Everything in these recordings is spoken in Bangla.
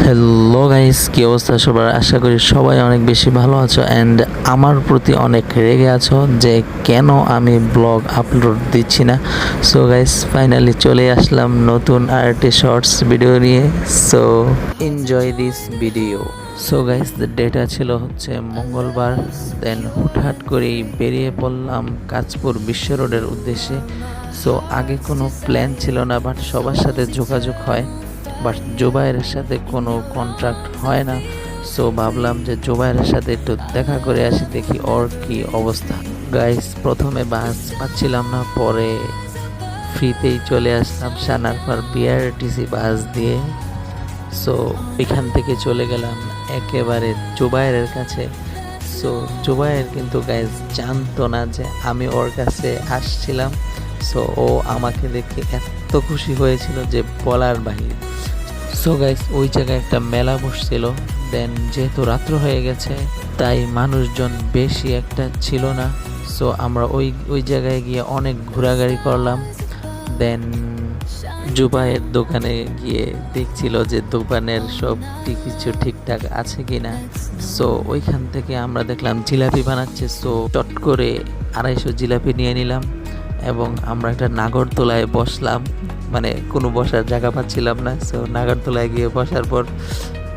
হ্যালো গাইস, কি অবস্থা সবার? আশা করি সবাই অনেক বেশি ভালো আছো অ্যান্ড আমার প্রতি অনেক রেগে আছো যে কেন আমি ব্লগ আপলোড দিচ্ছি না। সো গাইস, ফাইনালি চলে আসলাম নতুন আরেকটি শর্টস ভিডিও নিয়ে। So enjoy this video. So guys, data ছিল হচ্ছে মঙ্গলবার। দেন হুটহাট করেই বেরিয়ে পড়লাম কাঁচপুর বিশ্ব রোডের উদ্দেশ্যে। সো আগে কোনো প্ল্যান ছিল না, বাট সবার সাথে যোগাযোগ হয়, বাট জুবাইরের সাথে কোনো কন্ট্রাক্ট হয় না। সো ভাবলাম যে জুবাইরের সাথে একটু দেখা করে আসি, দেখি ওর কি অবস্থা। গাইস, প্রথমে বাস পাচ্ছিলাম না, পরে ফ্রিতেই চলে আসলাম সানারপার বিআরটিসি বাস দিয়ে। সো এখান থেকে চলে গেলাম একেবারে জুবাইরের কাছে। সো জুবাইর কিন্তু গাইস জানতো না যে আমি ওর কাছে আসছিলাম। সো ও আমাকে দেখে এত খুশি হয়েছিল যে বলার বাহিরে। সো গাইস, ওই জায়গায় একটা মেলা বসছিল। দেন যেহেতু রাত্র হয়ে গেছে তাই মানুষজন বেশি একটা ছিল না। সো আমরা ওই জায়গায় গিয়ে অনেক ঘোরাঘুরি করলাম। দেন জুবাইয়ের দোকানে গিয়ে দেখছিল যে দোকানের সব কিছু ঠিকঠাক আছে কিনা। সো ওইখান থেকে আমরা দেখলাম জিলাপি বানাচ্ছে। সো চট করে 250 জিলাপি নিয়ে নিলাম এবং আমরা একটা নাগরদোলায় বসলাম। মানে কোনো বসার জায়গা পাচ্ছিলাম না। সো নাগরদোলায় গিয়ে বসার পর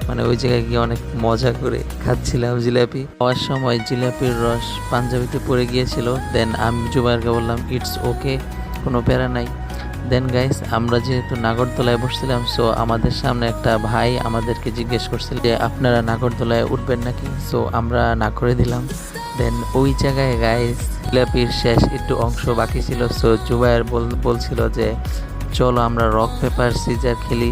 মানে ওই জায়গায় গিয়ে অনেক মজা করে খাচ্ছিলাম জিলাপি। খাওয়ার সময় জিলাপির রস পাঞ্জাবিতে পড়ে গিয়েছিল। দেন আমি জুবাইরকে বললাম ইটস ওকে, কোনো প্যারা নাই। দেন গাইস, আমরা যেহেতু নাগরদোলায় বসছিলাম, সো আমাদের সামনে একটা ভাই আমাদেরকে জিজ্ঞেস করছিল যে আপনারা নাগরদোলায় উঠবেন নাকি। সো আমরা না করে দিলাম। দেন ওই জায়গায় গাইস জিলাপির শেষ একটু অংশ বাকি ছিল। সো জুবাইর বলছিল যে চলো আমরা রক পেপার সিজার খেলি,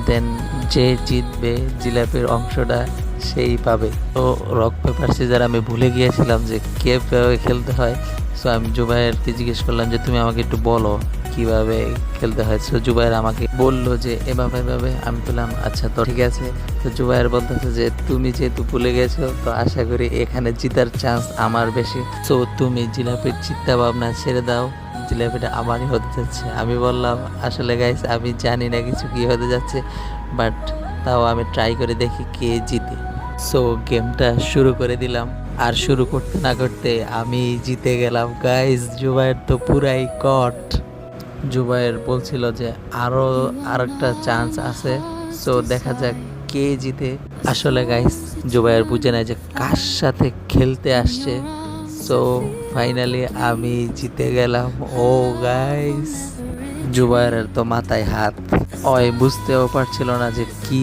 দেন যে জিতবে জিলাপির অংশটা সেই পাবে। তো রক পেপার সিজার আমি ভুলে গিয়েছিলাম যে কিভাবে খেলতে হয়। সো আমি জুবাইরকে জিজ্ঞেস করলাম যে তুমি আমাকে একটু বলো কিভাবে খেলতে হয়। সো জুবাইর আমাকে বললো যে এভাবে এভাবে। আমি বললাম আচ্ছা তো ঠিক আছে। তো জুবাইর বলতেছে যে তুমি যেহেতু ভুলে গেছো তো আশা করি এখানে জিতার চান্স আমার বেশি। সো তুমি জিলাপির চিন্তা ভাবনা ছেড়ে দাও, জিলাপিটা আমারই হতে যাচ্ছে। আমি বললাম আসলে গাইস আমি জানি না কিছু কি হতে যাচ্ছে, বাট তাও আমি ট্রাই করে দেখি কে জিতে। সো গেমটা শুরু করে দিলাম, আর শুরু করতে না করতে আমি জিতে গেলাম গাইস। জুবাইর তো পুরাই কট। জুবাইর বলছিল যে আরেকটা চান্স আছে। সো দেখা যাক কে জিতে। আসলে গাইস জুবাইর বুঝে নেয় যে কার সাথে খেলতে আসছে। সো ফাইনালি আমি জিতে গেলাম। ও গাইস, জুবাইরের তো মাথায় হাত। ওই বুঝতেও পারছিল না যে কি